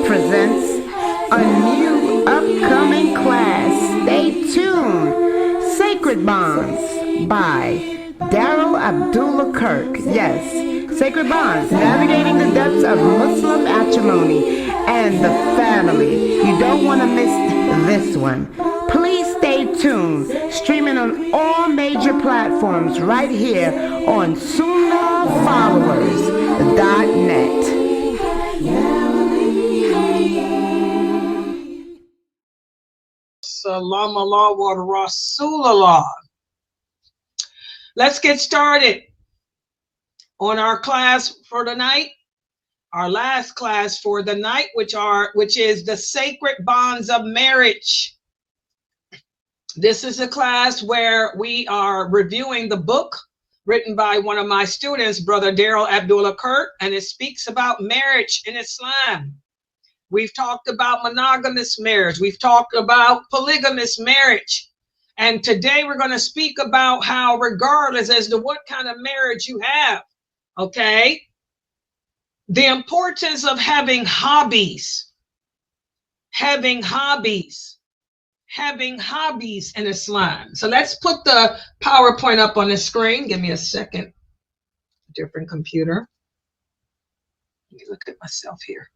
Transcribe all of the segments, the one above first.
presents a new upcoming class. Stay tuned. Sacred Bonds by Daryl Abdullah Kirk. Yes, Sacred Bonds, navigating the depths of Muslim matrimony and the family. You don't want to miss this one. Please stay tuned. Streaming on all major platforms right here on SunnahFollowers.net. Salam Allah wa Rasulallah. Let's get started on our class for the night. Our last class for the night, which is the sacred bonds of marriage. This is a class where we are reviewing the book written by one of my students, Brother Daryl Abdullah Kirk, and it speaks about marriage in Islam. We've talked about monogamous marriage. We've talked about polygamous marriage. And today we're going to speak about how, regardless as to what kind of marriage you have, okay, the importance of having hobbies in Islam. So let's put the PowerPoint up on the screen. Give me a second. Different computer. Let me look at myself here.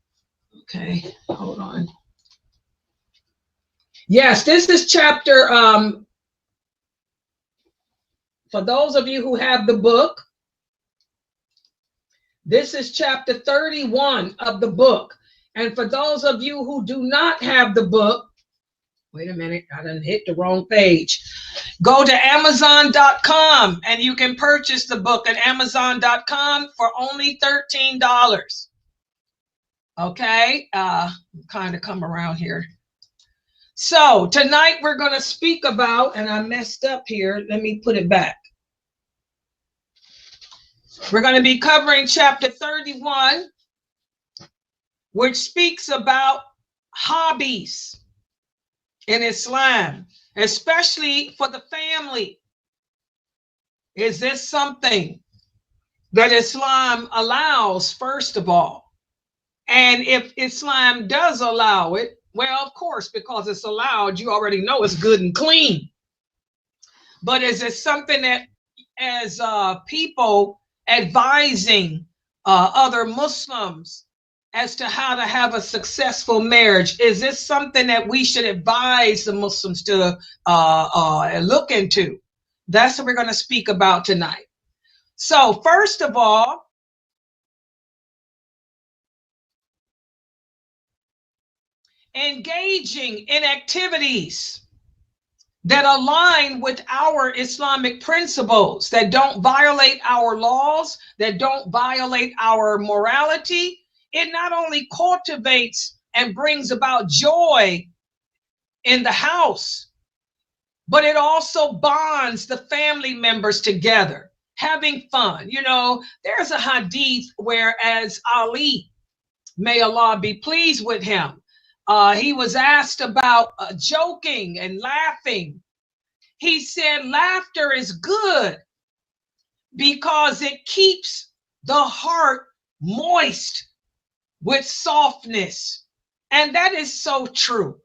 Okay, hold on. Yes, this is chapter, for those of you who have the book, this is chapter 31 of the book. And for those of you who do not have the book, wait a minute, I done hit the wrong page. Go to Amazon.com and you can purchase the book at Amazon.com for only $13. Okay, kind of come around here. So tonight we're going to speak about, and I messed up here, let me put it back. We're going to be covering chapter 31, which speaks about hobbies in Islam, especially for the family. Is this something that Islam allows, first of all? And if Islam does allow it, well, of course, because it's allowed, you already know it's good and clean. But is it something that, as people advising other Muslims as to how to have a successful marriage, is this something that we should advise the Muslims to look into? That's what we're going to speak about tonight. So first of all, engaging in activities that align with our Islamic principles, that don't violate our laws, that don't violate our morality. It not only cultivates and brings about joy in the house, but it also bonds the family members together, having fun. You know, there's a hadith where, as Ali, may Allah be pleased with him, he was asked about joking and laughing. He said, laughter is good because it keeps the heart moist with softness. And that is so true.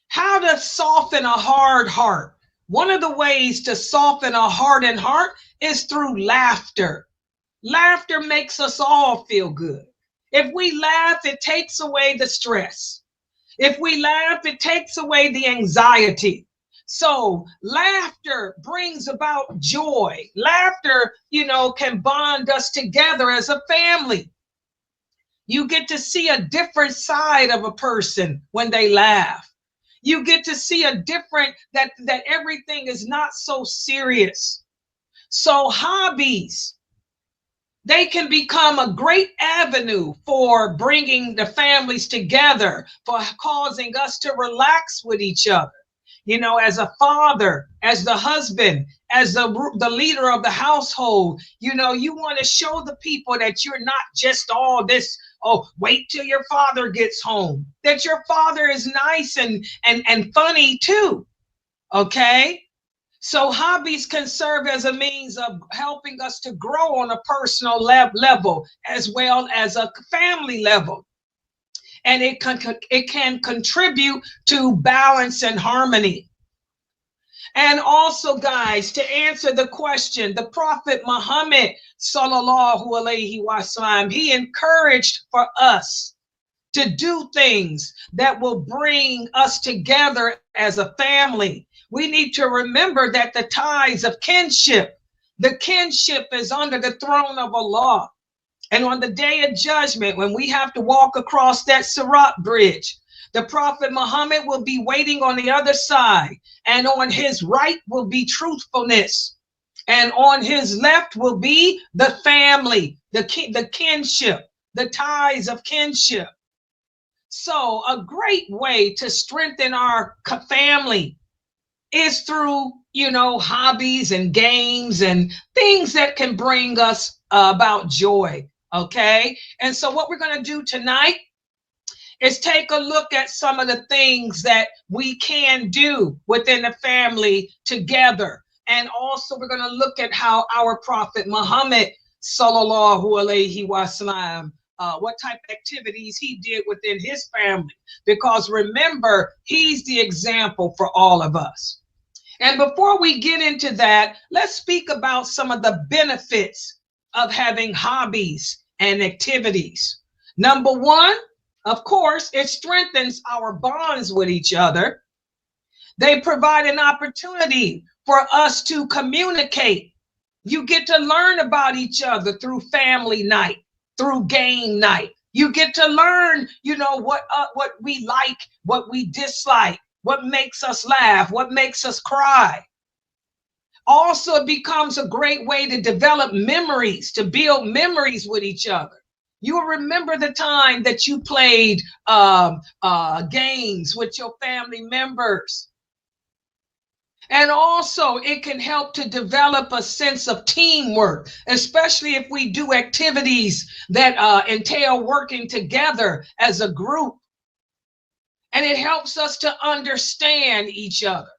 How to soften a hard heart? One of the ways to soften a hardened heart is through laughter. Laughter makes us all feel good. If we laugh, it takes away the stress. If we laugh, it takes away the anxiety. So laughter brings about joy. Laughter, you know, can bond us together as a family. You get to see a different side of a person when they laugh. You get to see a different, that everything is not so serious. So hobbies, they can become a great avenue for bringing the families together, for causing us to relax with each other. You know, as a father, as the husband, as the leader of the household, you know, you want to show the people that you're not just all this, oh, wait till your father gets home, that your father is nice and funny too. Okay. So hobbies can serve as a means of helping us to grow on a personal level as well as a family level. and it can contribute to balance and harmony. And also, guys, to answer the question, the Prophet Muhammad sallallahu alaihi wasallam, he encouraged for us to do things that will bring us together as a family. We need to remember that the ties of kinship, the kinship is under the throne of Allah. And on the day of judgment, when we have to walk across that Sirat bridge, the Prophet Muhammad will be waiting on the other side, and on his right will be truthfulness, and on his left will be the family, the kinship, the ties of kinship. So a great way to strengthen our family is through, hobbies and games and things that can bring us about joy. Okay. And so what we're going to do tonight is take a look at some of the things that we can do within the family together. And also we're going to look at how our Prophet Muhammad sallallahu alaihi wasallam, what type of activities he did within his family. Because remember, he's the example for all of us. And before we get into that, let's speak about some of the benefits of having hobbies and activities. Number one, of course, it strengthens our bonds with each other. They provide an opportunity for us to communicate. You get to learn about each other through family night, through game night. You get to learn, what we like, what we dislike, what makes us laugh, what makes us cry. Also, it becomes a great way to develop memories, to build memories with each other. You will remember the time that you played games with your family members. And also, it can help to develop a sense of teamwork, especially if we do activities that entail working together as a group. And it helps us to understand each other.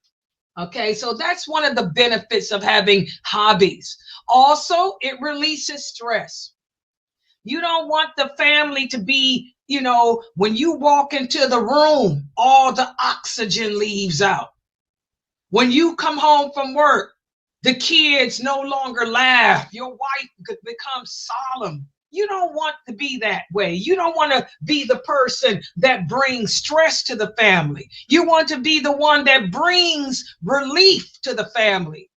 Okay, so that's one of the benefits of having hobbies. Also, it releases stress. You don't want the family to be, when you walk into the room, all the oxygen leaves out. When you come home from work, the kids no longer laugh. Your wife becomes solemn. You don't want to be that way. You don't want to be the person that brings stress to the family. You want to be the one that brings relief to the family.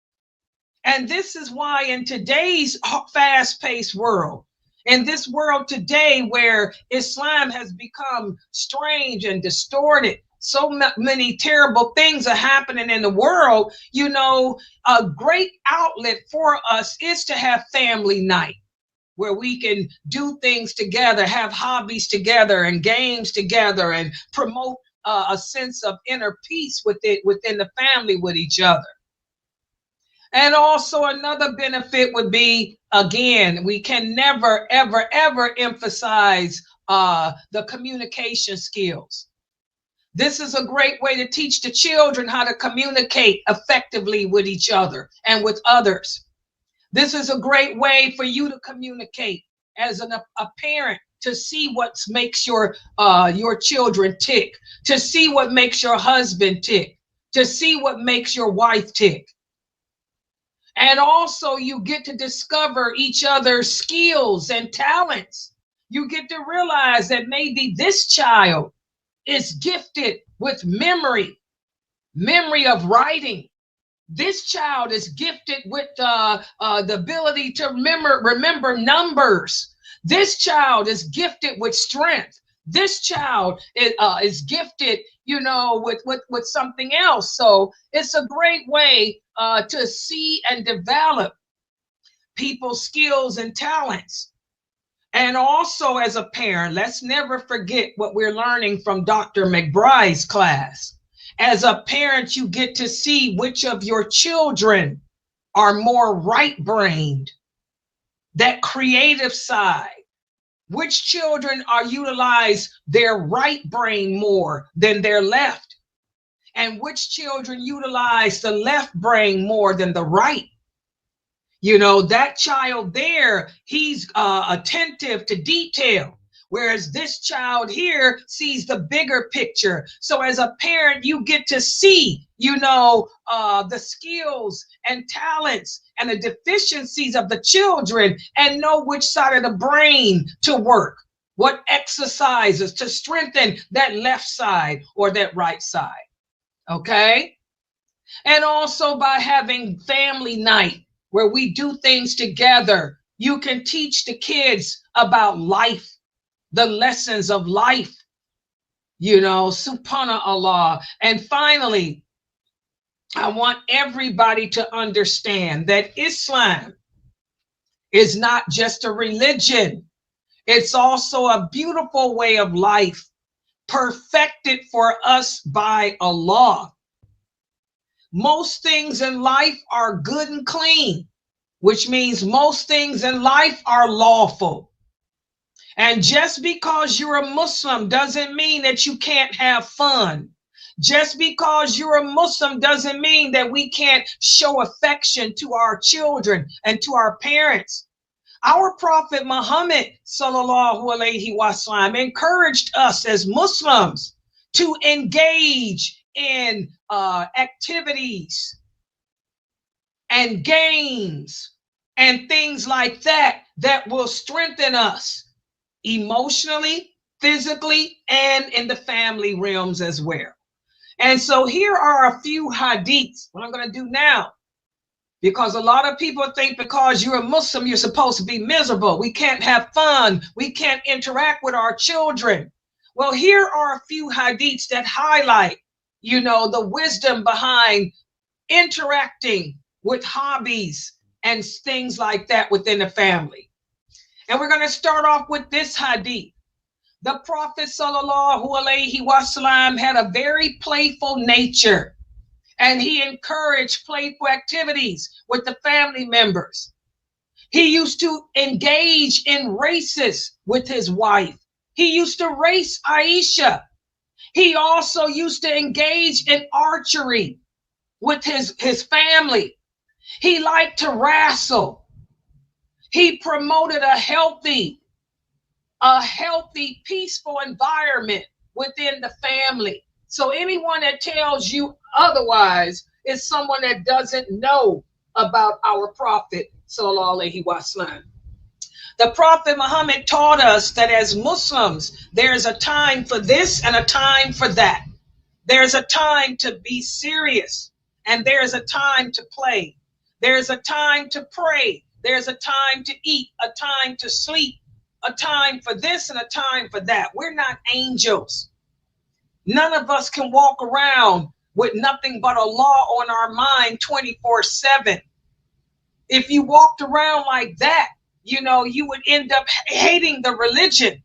And this is why in today's fast-paced world, in this world today where Islam has become strange and distorted, so many terrible things are happening in the world, a great outlet for us is to have family night, where we can do things together, have hobbies together and games together, and promote a sense of inner peace within the family with each other. And also another benefit would be, again, we can never, ever, ever emphasize the communication skills. This is a great way to teach the children how to communicate effectively with each other and with others. This is a great way for you to communicate as a parent, to see what makes your children tick, to see what makes your husband tick, to see what makes your wife tick. And also you get to discover each other's skills and talents. You get to realize that maybe this child is gifted with memory of writing. This child is gifted with the ability to remember numbers. This child is gifted with strength. This child is gifted, with something else. So it's a great way to see and develop people's skills and talents. And also, as a parent, let's never forget what we're learning from Dr. McBride's class. As a parent, you get to see which of your children are more right-brained, that creative side. Which children are utilize their right brain more than their left, and which children utilize the left brain more than the right. That child there, he's attentive to detail. Whereas this child here sees the bigger picture. So as a parent, you get to see, the skills and talents and the deficiencies of the children and know which side of the brain to work, what exercises to strengthen that left side or that right side. Okay. And also by having family night where we do things together, you can teach the kids about life, the lessons of life, subhanallah. And finally, I want everybody to understand that Islam is not just a religion. It's also a beautiful way of life, perfected for us by Allah. Most things in life are good and clean, which means most things in life are lawful. And just because you're a Muslim doesn't mean that you can't have fun. Just because you're a Muslim doesn't mean that we can't show affection to our children and to our parents. Our Prophet Muhammad sallallahu alaihi wasallam encouraged us as Muslims to engage in activities and games and things like that will strengthen us emotionally, physically, and in the family realms as well. And so here are a few hadiths, what I'm going to do now, because a lot of people think because you're a Muslim, you're supposed to be miserable. We can't have fun. We can't interact with our children. Well, here are a few hadiths that highlight, the wisdom behind interacting with hobbies and things like that within the family. And we're going to start off with this hadith. The Prophet sallallahu alaihi wasallam had a very playful nature, and he encouraged playful activities with the family members. He used to engage in races with his wife. He used to race Aisha. He also used to engage in archery with his family. He liked to wrestle. He promoted a healthy, peaceful environment within the family. So anyone that tells you otherwise is someone that doesn't know about our Prophet sallallahu alaihi wasallam. The Prophet Muhammad taught us that as Muslims, there's a time for this and a time for that. There's a time to be serious, and there's a time to play. There's a time to pray. There's a time to eat, a time to sleep, a time for this and a time for that. We're not angels. None of us can walk around with nothing but Allah on our mind 24/7. If you walked around like that, you would end up hating the religion.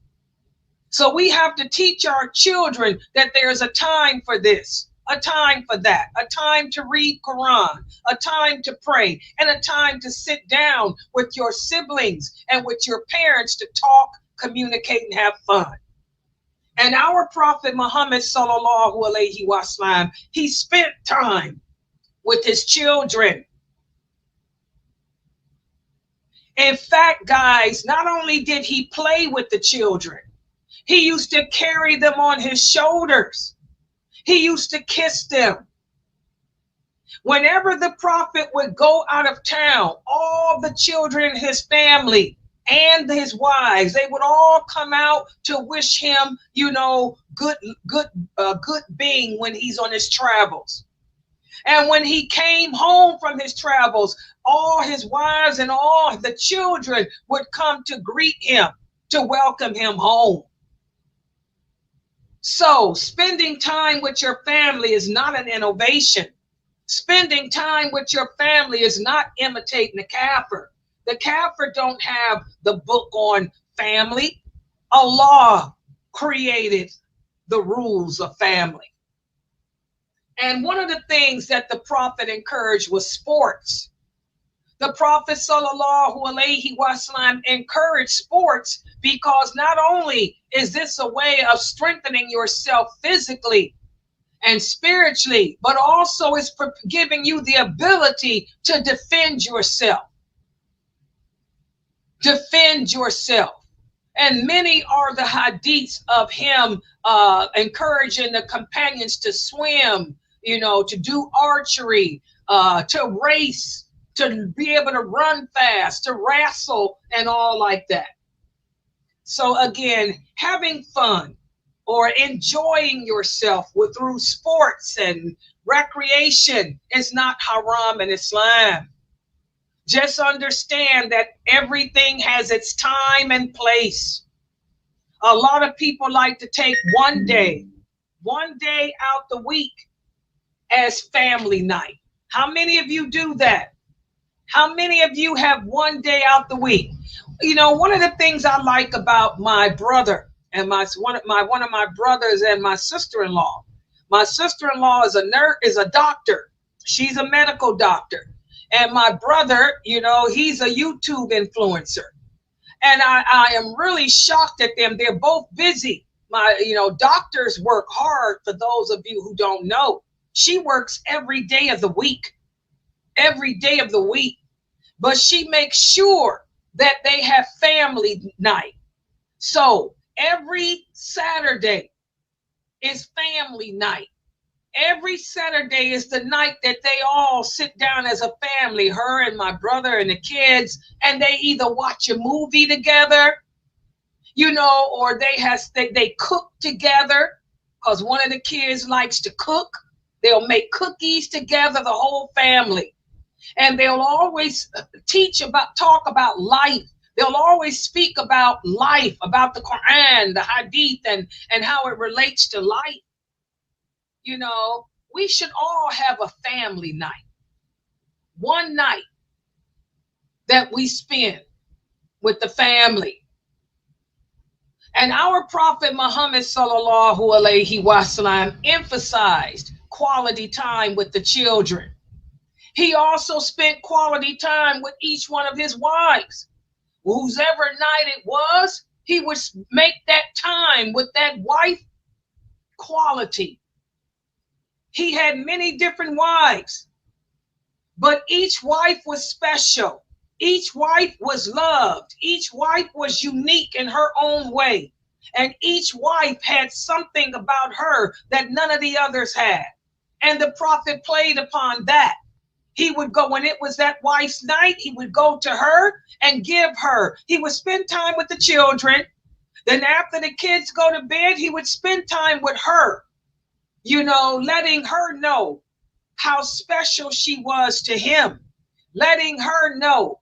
So we have to teach our children that there's a time for this, a time for that, a time to read Quran, a time to pray, and a time to sit down with your siblings and with your parents to talk, communicate, and have fun. And our Prophet Muhammad sallallahu alaihi wasallam, he spent time with his children. In fact, guys, not only did he play with the children, he used to carry them on his shoulders. He used to kiss them. Whenever the Prophet would go out of town, all the children in his family and his wives, they would all come out to wish him, good being when he's on his travels. And when he came home from his travels, all his wives and all the children would come to greet him, to welcome him home. So spending time with your family is not an innovation. Spending time with your family is not imitating the Kafir. The Kafir don't have the book on family. Allah created the rules of family. And one of the things that the Prophet encouraged was sports. The Prophet sallallahu alaihi wasallam encouraged sports because not only is this a way of strengthening yourself physically and spiritually, but also it's giving you the ability to defend yourself. Defend yourself. And many are the hadiths of him encouraging the companions to swim, to do archery, to race, to be able to run fast, to wrestle, and all like that. So again, having fun or enjoying yourself through sports and recreation is not haram in Islam. Just understand that everything has its time and place. A lot of people like to take one day out the week as family night. How many of you do that? How many of you have one day out the week? One of the things I like about my brother and one of my brothers and my sister-in-law. My sister-in-law is a doctor. She's a medical doctor. And my brother, he's a YouTube influencer. And I am really shocked at them. They're both busy. Doctors work hard, for those of you who don't know. She works every day of the week. Every day of the week. But she makes sure that they have family night. So every Saturday is family night. Every Saturday is the night that they all sit down as a family, her and my brother and the kids, and they either watch a movie together, or they cook together, because one of the kids likes to cook. They'll make cookies together, the whole family. And they'll always talk about life. They'll always speak about life, about the Quran, the Hadith, and how it relates to life. We should all have a family night. One night that we spend with the family. And our Prophet Muhammad sallallahu alaihi wasallam emphasized quality time with the children. He also spent quality time with each one of his wives. Whosever night it was, he would make that time with that wife quality. He had many different wives, but each wife was special. Each wife was loved. Each wife was unique in her own way. And each wife had something about her that none of the others had. And the Prophet played upon that. He would go, when it was that wife's night, he would go to her and give her. He would spend time with the children. Then after the kids go to bed, he would spend time with her, letting her know how special she was to him, letting her know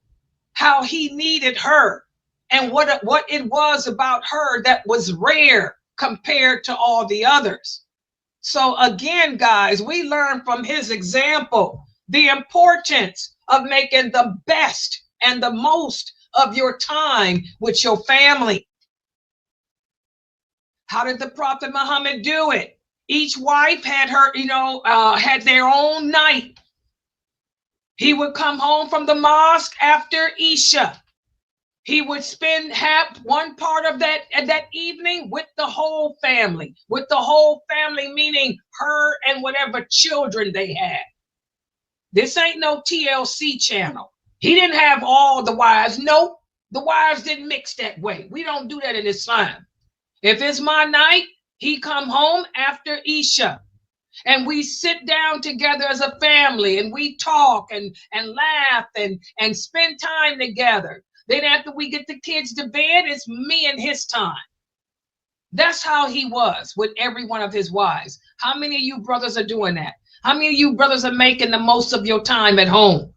how he needed her and what it was about her that was rare compared to all the others. So again, guys, we learn from his example the importance of making the best and the most of your time with your family. How did the Prophet Muhammad do it? Each wife had had their own night. He would come home from the mosque after Isha. He would spend one part of that evening with the whole family. With the whole family, meaning her and whatever children they had. This ain't no TLC channel. He didn't have all the wives. Nope, the wives didn't mix that way. We don't do that in Islam. If it's my night, he come home after Isha. And we sit down together as a family and we talk and laugh and spend time together. Then after we get the kids to bed, it's me and his time. That's how he was with every one of his wives. How many of you brothers are doing that? How many of you brothers are making the most of your time at home?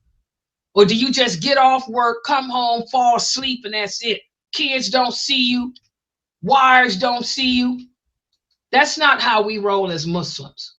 Or do you just get off work, come home, fall asleep, and that's it? Kids don't see you. Wives don't see you. That's not how we roll as Muslims.